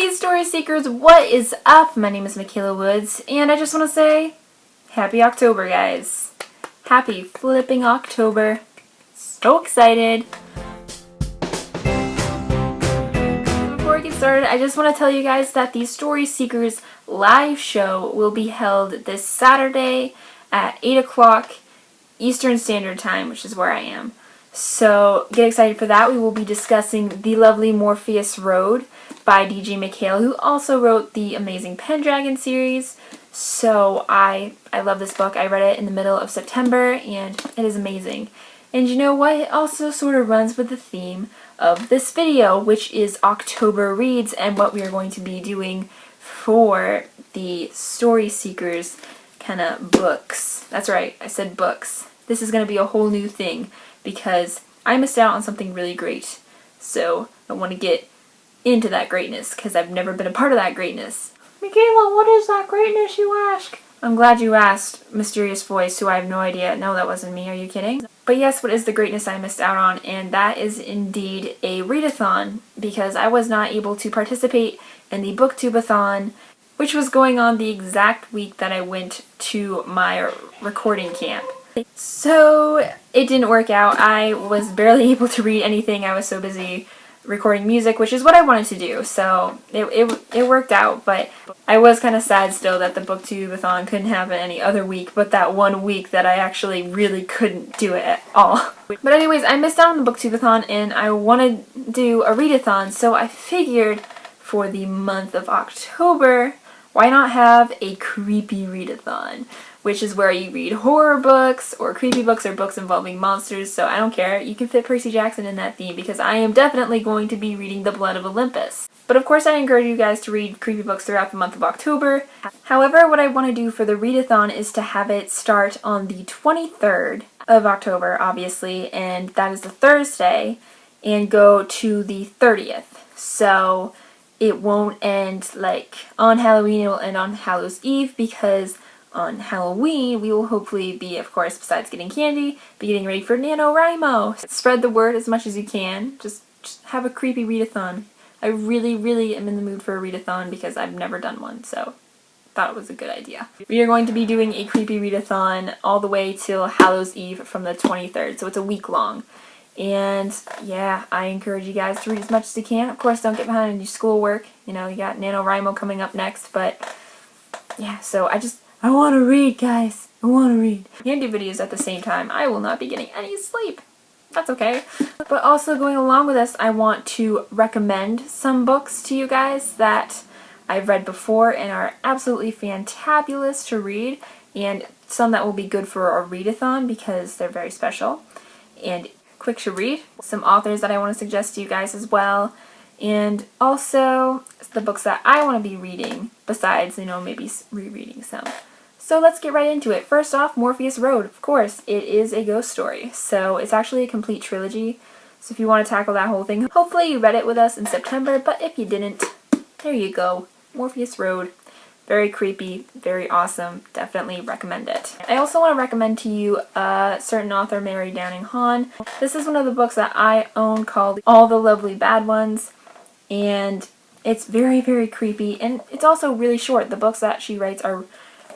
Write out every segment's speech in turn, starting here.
Hey Story Seekers, what is up? My name is Michaela Woods, and I just want to say, happy October, guys. Happy flipping October. So excited. Before we get started, I just want to tell you guys that the Story Seekers live show will be held this Saturday at 8 o'clock Eastern Standard Time, which is where I am. So get excited for that. We will be discussing the lovely Morpheus Road by D.G. McHale, who also wrote the amazing Pendragon series. So I love this book. I read it in the middle of September, and it is amazing. And you know what? It also sort of runs with the theme of this video, which is October Reads, and what we are going to be doing for the Story Seekers kind of books. That's right, I said books. This is going to be a whole new thing, because I missed out on something really great. So I want to get into that greatness, because I've never been a part of that greatness. Michaela, what is that greatness, you ask? I'm glad you asked, mysterious voice, who I have no idea. No, that wasn't me. Are you kidding? But yes, what is the greatness I missed out on? And that is indeed a readathon, because I was not able to participate in the BookTube-a-thon, which was going on the exact week that I went to my recording camp. So it didn't work out. I was barely able to read anything. I was so busy recording music, which is what I wanted to do. So it worked out, but I was kind of sad still that the BookTube-a-thon couldn't happen any other week, but that one week that I actually really couldn't do it at all. But anyways, I missed out on the BookTube-a-thon, and I wanted to do a readathon, so I figured for the month of October, why not have a Creepy Readathon? Which is where you read horror books, or creepy books, or books involving monsters, so I don't care. You can fit Percy Jackson in that theme, because I am definitely going to be reading The Blood of Olympus. But of course I encourage you guys to read creepy books throughout the month of October. However, what I want to do for the readathon is to have it start on the 23rd of October, obviously, and that is the Thursday, and go to the 30th. So it won't end like on Halloween, it will end on Hallows Eve, because on Halloween, we will hopefully be, of course, besides getting candy, be getting ready for NaNoWriMo. Spread the word as much as you can. Just have a creepy readathon. I really, really am in the mood for a readathon because I've never done one, so thought it was a good idea. We are going to be doing a creepy readathon all the way till Hallows Eve from the 23rd, so it's a week long. And yeah, I encourage you guys to read as much as you can. Of course, don't get behind on your schoolwork. You know, you got NaNoWriMo coming up next, but yeah, so I want to read, guys. I want to read. You can do videos at the same time. I will not be getting any sleep. That's okay. But also going along with this, I want to recommend some books to you guys that I've read before and are absolutely fantabulous to read, and some that will be good for a readathon because they're very special and quick to read. Some authors that I want to suggest to you guys as well. And also the books that I want to be reading besides, you know, maybe rereading some. So let's get right into it. First off, Morpheus Road. Of course, it is a ghost story. So it's actually a complete trilogy. So if you want to tackle that whole thing, hopefully you read it with us in September, but if you didn't, there you go. Morpheus Road. Very creepy, very awesome. Definitely recommend it. I also want to recommend to you a certain author, Mary Downing Hahn. This is one of the books that I own called All the Lovely Bad Ones. And it's very, very creepy. And it's also really short. The books that she writes are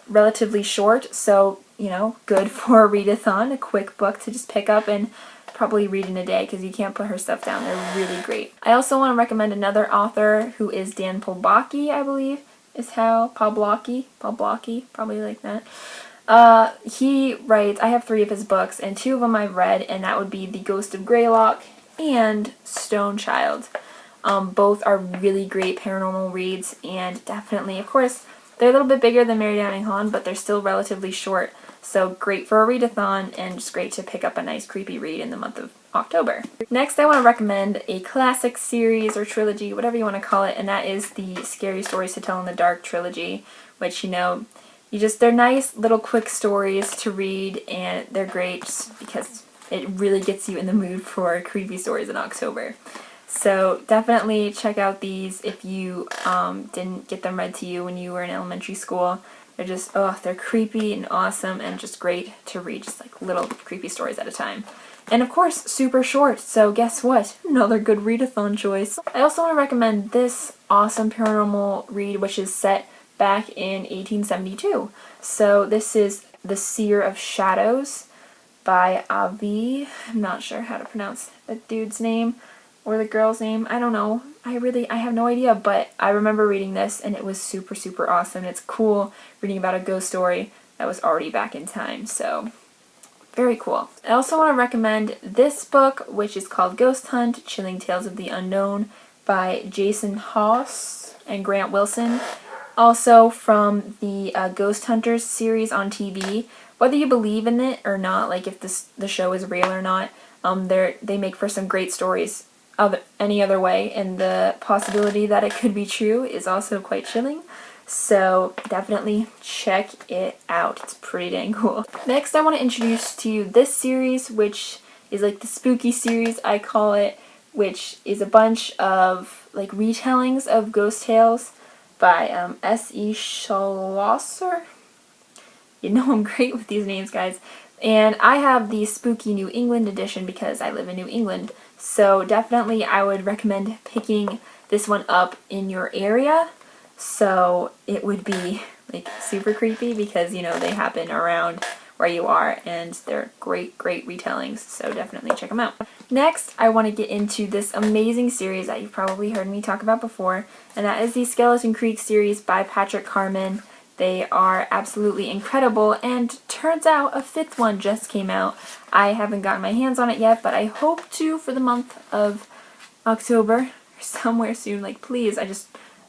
relatively short, so, you know, good for a readathon, a quick book to just pick up and probably read in a day, because you can't put her stuff down. They're really great. I also want to recommend another author who is Dan Poblocki, I believe, is how, Poblocki, probably like that. He writes, I have 3 of his books, and 2 of them I've read, and that would be The Ghost of Greylock and Stone Child. Both are really great paranormal reads, and definitely, of course, they're a little bit bigger than Mary Downing Hahn, but they're still relatively short, so great for a readathon, and just great to pick up a nice creepy read in the month of October. Next, I want to recommend a classic series or trilogy, whatever you want to call it, and that is the Scary Stories to Tell in the Dark trilogy, which, you know, they're nice little quick stories to read, and they're great just because it really gets you in the mood for creepy stories in October. So definitely check out these if you didn't get them read to you when you were in elementary school. They're just, they're creepy and awesome and just great to read, just like little creepy stories at a time. And of course, super short, so guess what? Another good readathon choice. I also want to recommend this awesome paranormal read, which is set back in 1872. So this is The Seer of Shadows by Avi. I'm not sure how to pronounce the dude's name or the girl's name. I don't know. I have no idea, but I remember reading this and it was super, super awesome. It's cool reading about a ghost story that was already back in time, so very cool. I also want to recommend this book, which is called Ghost Hunt, Chilling Tales of the Unknown by Jason Haas and Grant Wilson. Also from the Ghost Hunters series on TV. Whether you believe in it or not, like if the show is real or not, they make for some great stories any other way, and the possibility that it could be true is also quite chilling. So definitely check it out. It's pretty dang cool. Next, I want to introduce to you this series, which is like the spooky series, I call it, which is a bunch of like retellings of ghost tales by S.E. Schlosser. You know I'm great with these names, guys. And I have the spooky New England edition because I live in New England. So definitely I would recommend picking this one up in your area. So it would be like super creepy because, you know, they happen around where you are and they're great, great retellings. So definitely check them out. Next, I want to get into this amazing series that you've probably heard me talk about before, and that is the Skeleton Creek series by Patrick Carman. They are absolutely incredible, and turns out a fifth one just came out. I haven't gotten my hands on it yet, but I hope to for the month of October or somewhere soon. Like, please,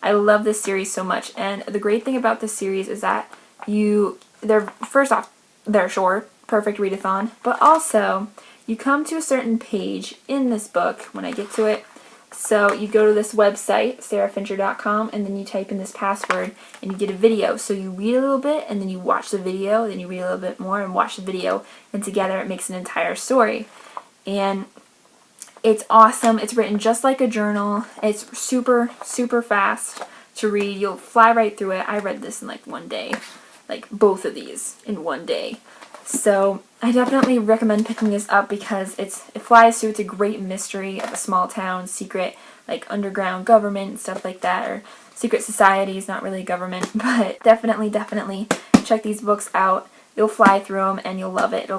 I love this series so much. And the great thing about this series is that first off, they're short, perfect readathon, but also you come to a certain page in this book when I get to it. So you go to this website, sarahfincher.com, and then you type in this password and you get a video. So you read a little bit and then you watch the video, then you read a little bit more and watch the video, and together it makes an entire story. And it's awesome. It's written just like a journal. It's super, super fast to read. You'll fly right through it. I read this in like one day, like both of these in one day. So I definitely recommend picking this up because it flies through. It's a great mystery of a small town, secret, like underground government and stuff like that, or secret societies, not really government, but definitely check these books out. You'll fly through them and you'll love it.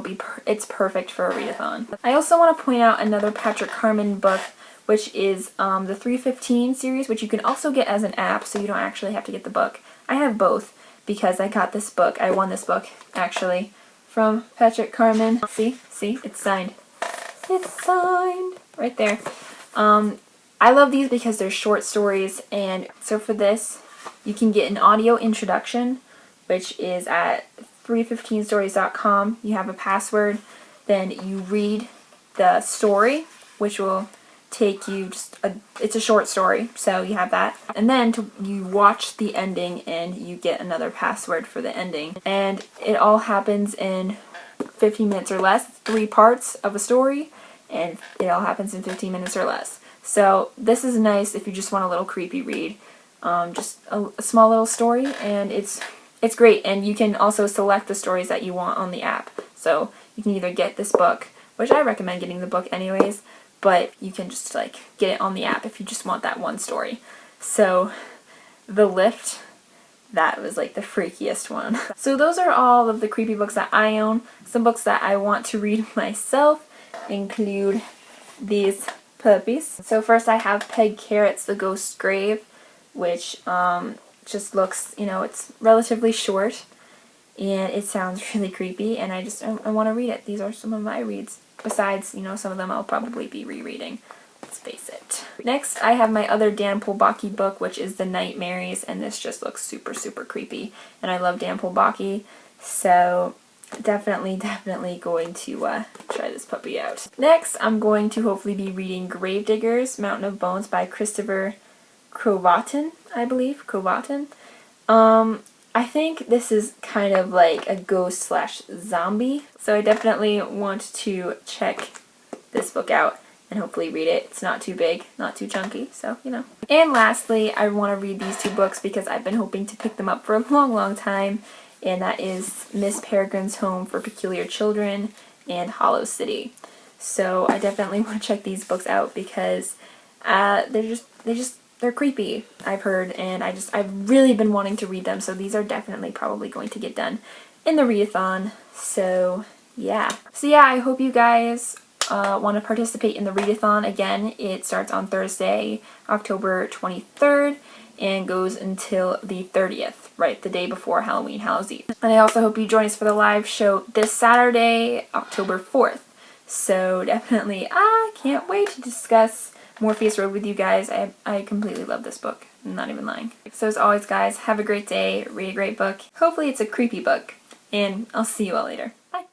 It's perfect for a readathon. I also want to point out another Patrick Carman book, which is the 315 series, which you can also get as an app, so you don't actually have to get the book. I have both because I got this book. I won this book, actually, from Patrick Carman. See, it's signed. It's signed right there. I love these because they're short stories, and so for this, you can get an audio introduction, which is at 315stories.com. You have a password, then you read the story, which will take you it's a short story, so you have that. And then you watch the ending and you get another password for the ending. And it all happens in 15 minutes or less. 3 parts of a story, and it all happens in 15 minutes or less. So this is nice if you just want a little creepy read. Just a small little story, and it's great. And you can also select the stories that you want on the app. So you can either get this book, which I recommend getting the book anyways, but you can just like get it on the app if you just want that one story. So The Lift, that was like the freakiest one. So those are all of the creepy books that I own. Some books that I want to read myself include these puppies. So first I have Peg Carrot's The Ghost's Grave, which just looks, it's relatively short and it sounds really creepy, and I want to read it. These are some of my reads. Besides, some of them I'll probably be rereading. Let's face it. Next, I have my other Dan Pulbaki book, which is The Nightmares, and this just looks super, super creepy. And I love Dan Pulbaki, so definitely going to try this puppy out. Next, I'm going to hopefully be reading Gravediggers, Mountain of Bones by Christopher Cravatin, I believe. Cravatin. I think this is kind of like a ghost/zombie, so I definitely want to check this book out and hopefully read it. It's not too big, not too chunky, so, And lastly, I want to read these 2 books because I've been hoping to pick them up for a long, long time, and that is Miss Peregrine's Home for Peculiar Children and Hollow City. So I definitely want to check these books out because they're creepy, I've heard, and I've really been wanting to read them, so these are definitely probably going to get done in the readathon. So yeah. I hope you guys want to participate in the readathon. Again, it starts on Thursday, October 23rd, and goes until the 30th, right, the day before Halloween, Hallows Eve. And I also hope you join us for the live show this Saturday, October 4th. So definitely, I can't wait to discuss Morpheus Road with you guys. I completely love this book. I'm not even lying. So as always, guys, have a great day, read a great book. Hopefully it's a creepy book, and I'll see you all later. Bye!